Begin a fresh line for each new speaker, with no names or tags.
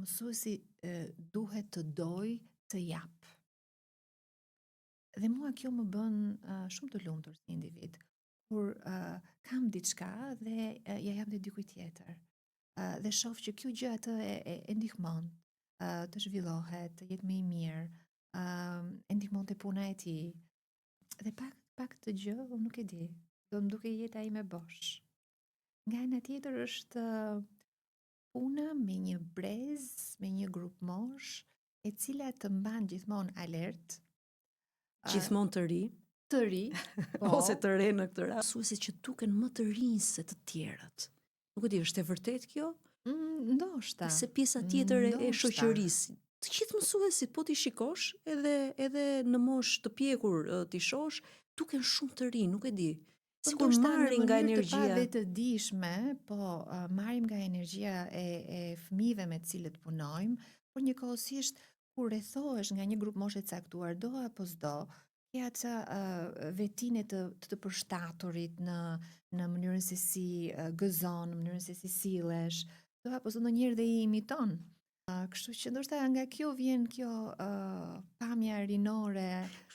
mësuesi duhet të doj të jap. Dhe mua kjo më bën shumë të lumtur si individ, kur kam diçka dhe ja jap dhe dikujt tjetër. Dhe shoh që kjo gjë atë e ndihmon të zhvillohet, të jetë më i mirë, e ndihmon të puna e tij. Dhe pak të gjë, unë nuk e di, do më duke jeta ime bosh. Nga ana tjetër është puna me një brez, me një grup mosh, e cila të mban gjithmonë alert,
Gjithmonë të ri,
të ri, po,
ose të re në këtë rast. Mësuesit që duken më të rinj se të tjerët. Nuk e di, është e vërtet kjo?
ndoshta.
Se pjesa tjetër e
Ndoshta.
shoqërisë. Të gjithë mësuesit po ti shikosh, edhe në moshë të pjekur ti shosh, duken shumë të rinj, nuk e di. Sikur marrin nga energjia.
Në mënyrë të pavetëdijshme, po marrim nga energjia e fëmijëve me të cilët punojmë, por njëkohësisht kur rrethohesh nga një grup moshe të caktuar, do apo s'do, ke atë vetinë të përshtaturit në mënyrën se si gëzon, në mënyrën se si sillesh, do apo s'do ndonjëherë dhe i imiton. Kështu që ndoshta nga kjo vjen kjo pamja rinore